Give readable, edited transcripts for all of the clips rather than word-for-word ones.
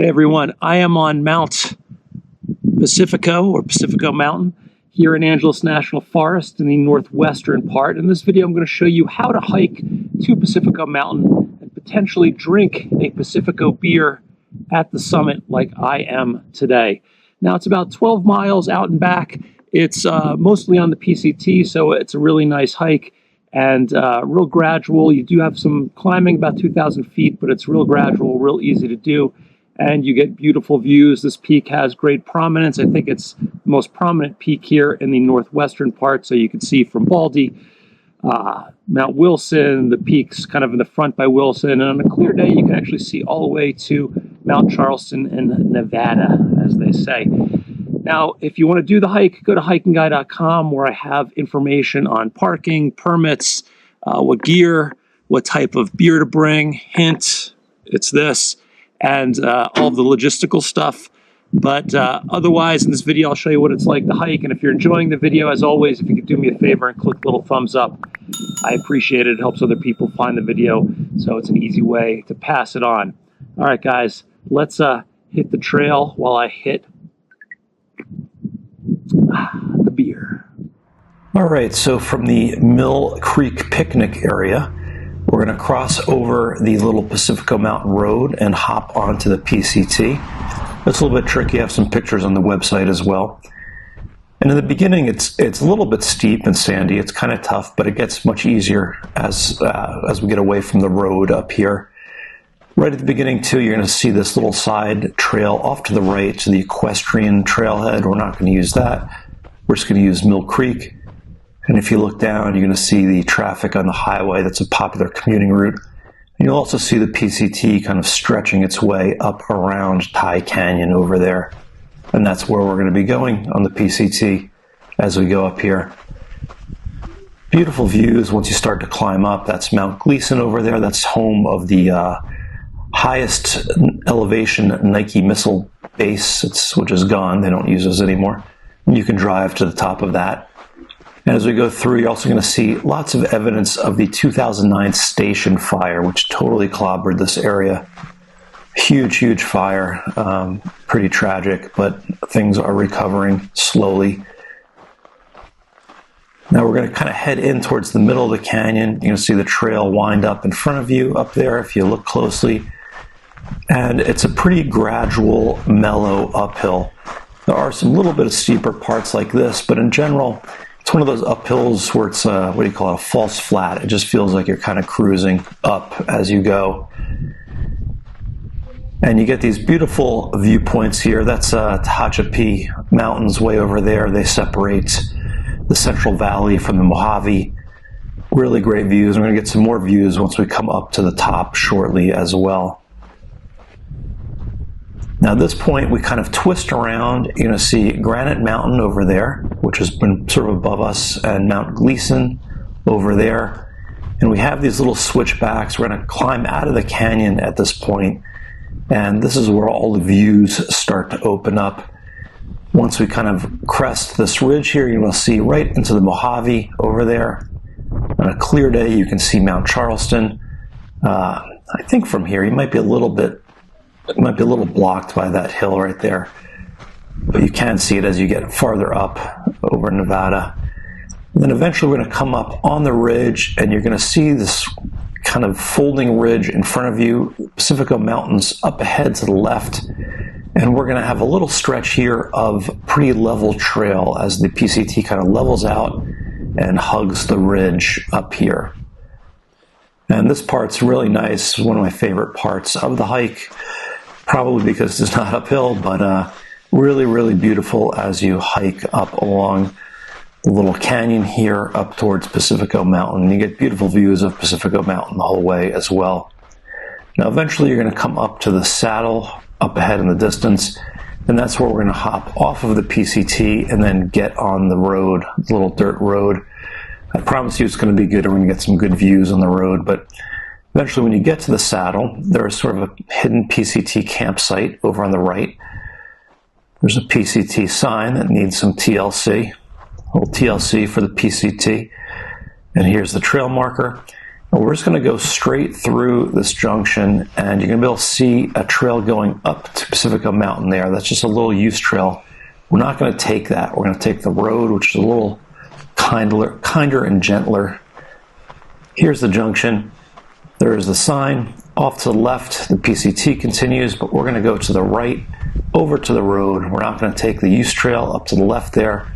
Hey everyone, I am on Mount Pacifico Mountain here in Angeles National Forest in the northwestern part. In this video, I'm going to show you how to hike to Pacifico Mountain and potentially drink a Pacifico beer at the summit like I am today. Now, it's about 12 miles out and back. It's mostly on the PCT, so it's a really nice hike and real gradual. You do have some climbing, about 2,000 feet, but it's real gradual, real easy to do. And you get beautiful views. This peak has great prominence. I think it's the most prominent peak here in the northwestern part. So you can see from Baldy, Mount Wilson, the peaks kind of in the front by Wilson. And on a clear day, you can actually see all the way to Mount Charleston in Nevada, as they say. Now, if you want to do the hike, go to HikingGuy.com, where I have information on parking, permits, what gear, what type of beer to bring. Hint, it's this. And all of the logistical stuff. But otherwise, in this video, I'll show you what it's like to hike. And if you're enjoying the video, as always, if you could do me a favor and click the little thumbs up, I appreciate it. It helps other people find the video, so it's an easy way to pass it on. All right, guys, let's hit the trail while I hit the beer. All right, so from the Mill Creek picnic area, we're going to cross over the little Pacifico Mountain Road and hop onto the PCT. It's a little bit tricky. I have some pictures on the website as well. And in the beginning, it's a little bit steep and sandy. It's kind of tough, but it gets much easier as we get away from the road up here. Right at the beginning, too, you're going to see this little side trail off to the right to the equestrian trailhead. We're not going to use that. We're just going to use Mill Creek. And if you look down, you're going to see the traffic on the highway. That's a popular commuting route. And you'll also see the PCT kind of stretching its way up around Tie Canyon over there. And that's where we're going to be going on the PCT as we go up here. Beautiful views once you start to climb up. That's Mount Gleason over there. That's home of the highest elevation Nike missile base, which is gone. They don't use those anymore. And you can drive to the top of that. And as we go through, you're also going to see lots of evidence of the 2009 station fire, which totally clobbered this area. Huge, huge fire. Pretty tragic, but things are recovering slowly. Now we're going to kind of head in towards the middle of the canyon. You're going to see the trail wind up in front of you up there if you look closely. And it's a pretty gradual, mellow uphill. There are some little bit of steeper parts like this, but in general, it's one of those uphills where it's a false flat. It just feels like you're kind of cruising up as you go. And you get these beautiful viewpoints here. That's Tehachapi Mountains way over there. They separate the Central Valley from the Mojave. Really great views. We're going to get some more views once we come up to the top shortly as well. Now at this point, we kind of twist around. You're going to see Granite Mountain over there, which has been sort of above us, and Mount Gleason over there. And we have these little switchbacks. We're going to climb out of the canyon at this point, and this is where all the views start to open up. Once we kind of crest this ridge here, you're going to see right into the Mojave over there. On a clear day, you can see Mount Charleston. I think from here, you might be a little bit blocked by that hill right there, but you can see it as you get farther up over Nevada. And then eventually we're going to come up on the ridge, and you're going to see this kind of folding ridge in front of you, Pacifico Mountains up ahead to the left, and we're going to have a little stretch here of pretty level trail as the PCT kind of levels out and hugs the ridge up here. And this part's really nice. One of my favorite parts of the hike. Probably because it's not uphill, but really, really beautiful as you hike up along the little canyon here up towards Pacifico Mountain. You get beautiful views of Pacifico Mountain the whole way as well. Now, eventually you're going to come up to the saddle up ahead in the distance, and that's where we're going to hop off of the PCT and then get on the road, the little dirt road. I promise you it's going to be good. We're going to get some good views on the road, but eventually, when you get to the saddle, there is sort of a hidden PCT campsite over on the right. There's a PCT sign that needs some TLC, a little TLC for the PCT. And here's the trail marker. We're just going to go straight through this junction, and you're going to be able to see a trail going up to Pacifico Mountain there. That's just a little use trail. We're not going to take that. We're going to take the road, which is a little kinder and gentler. Here's the junction. There's the sign. Off to the left, the PCT continues, but we're going to go to the right, over to the road. We're not going to take the use trail up to the left there.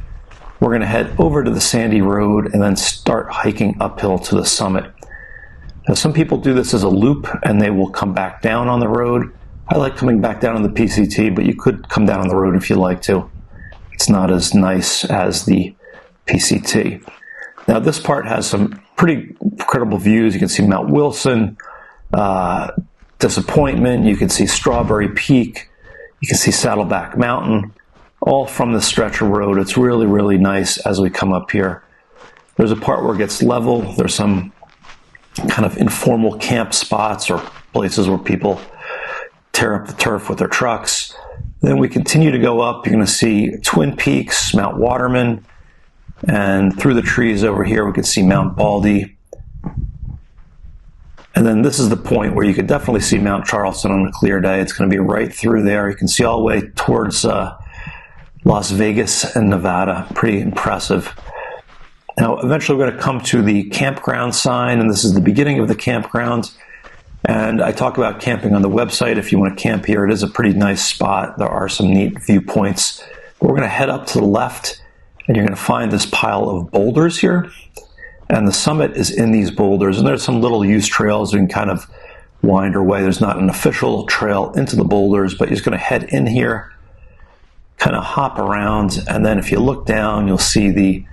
We're going to head over to the sandy road and then start hiking uphill to the summit. Now, some people do this as a loop and they will come back down on the road. I like coming back down on the PCT, but you could come down on the road if you like to. It's not as nice as the PCT. Now, this part has some pretty incredible views. You can see Mount Wilson, Disappointment. You can see Strawberry Peak. You can see Saddleback Mountain, all from the stretch of road. It's really, really nice as we come up here. There's a part where it gets level. There's some kind of informal camp spots or places where people tear up the turf with their trucks. Then we continue to go up. You're going to see Twin Peaks, Mount Waterman, and through the trees over here we can see Mt Baldy. And then this is the point where you could definitely see Mount Charleston on a clear day. It's going to be right through there. You can see all the way towards Las Vegas and Nevada. Pretty impressive. Now, eventually we're going to come to the campground sign, and this is the beginning of the campground. And I talk about camping on the website. If you want to camp here, it is a pretty nice spot. There are some neat viewpoints. But we're going to head up to the left, and you're going to find this pile of boulders here. And the summit is in these boulders, and there's some little use trails you can kind of wind your way. There's not an official trail into the boulders, but you're just going to head in here, kind of hop around, and then if you look down, you'll see the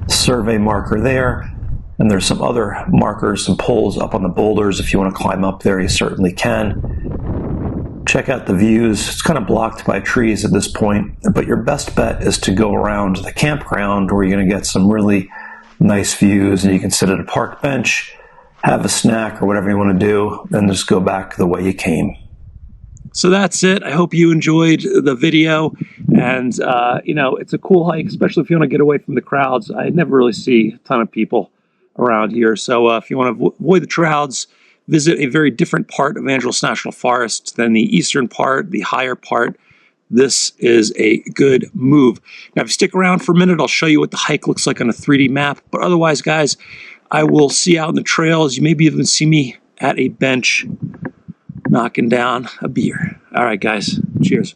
survey marker there, and there's some other markers, some poles up on the boulders. If you want to climb up there, you certainly can. Check out the views. It's kind of blocked by trees at this point, but your best bet is to go around the campground where you're going to get some really nice views, and you can sit at a park bench, have a snack or whatever you want to do, and just go back the way you came. So that's it. I hope you enjoyed the video, and it's a cool hike, especially if you want to get away from the crowds. I never really see a ton of people around here, so if you want to avoid the crowds, visit a very different part of Angeles National Forest than the eastern part, the higher part. This is a good move. Now, if you stick around for a minute, I'll show you what the hike looks like on a 3D map. But otherwise, guys, I will see you out in the trails. You maybe even see me at a bench knocking down a beer. All right, guys. Cheers.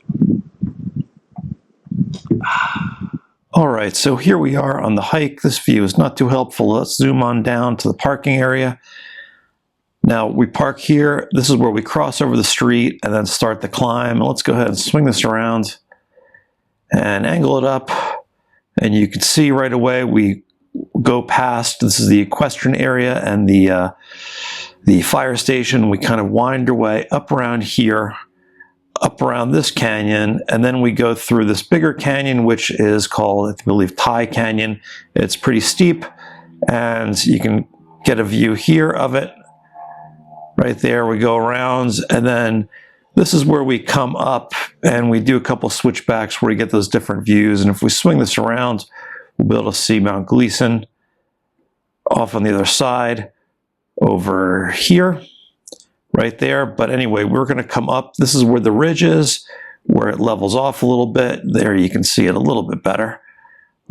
All right, so here we are on the hike. This view is not too helpful. Let's zoom on down to the parking area. Now, we park here. This is where we cross over the street and then start the climb. Let's go ahead and swing this around and angle it up. And you can see right away we go past, this is the equestrian area and the fire station. We kind of wind our way up around here, up around this canyon, and then we go through this bigger canyon, which is called, I believe, Thai Canyon. It's pretty steep, and you can get a view here of it. Right there, we go around, and then this is where we come up and we do a couple switchbacks where we get those different views. And if we swing this around, we'll be able to see Mount Gleason off on the other side over here, right there. But anyway, we're going to come up. This is where the ridge is, where it levels off a little bit. There you can see it a little bit better.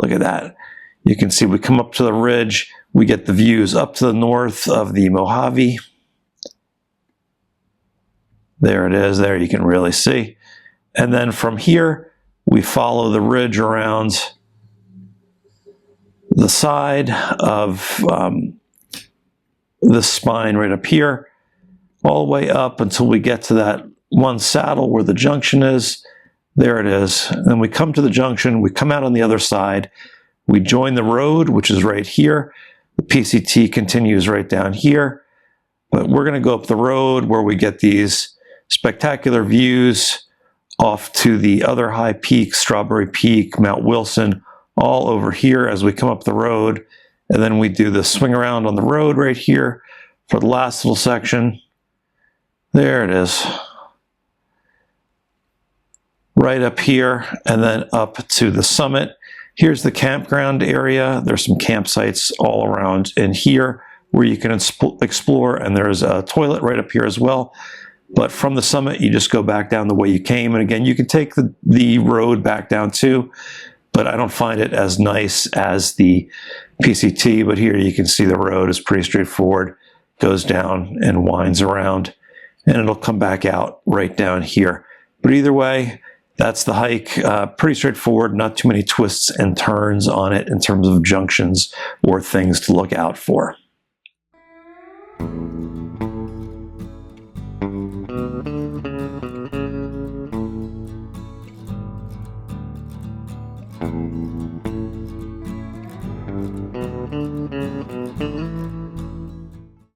Look at that. You can see we come up to the ridge. We get the views up to the north of the Mojave. There it is. There you can really see. And then from here, we follow the ridge around the side of this spine right up here, all the way up until we get to that one saddle where the junction is. There it is. And then we come to the junction. We come out on the other side. We join the road, which is right here. The PCT continues right down here. But we're going to go up the road where we get these spectacular views off to the other high peaks, Strawberry Peak, Mount Wilson, all over here as we come up the road. And then we do the swing around on the road right here for the last little section. There it is. Right up here, and then up to the summit. Here's the campground area. There's some campsites all around in here. where you can explore, and there's a toilet right up here as well. But from the summit, you just go back down the way you came. And again, you can take the road back down too, but I don't find it as nice as the PCT. But here you can see the road is pretty straightforward, goes down and winds around, and it'll come back out right down here. But either way, that's the hike. Pretty straightforward, not too many twists and turns on it in terms of junctions or things to look out for.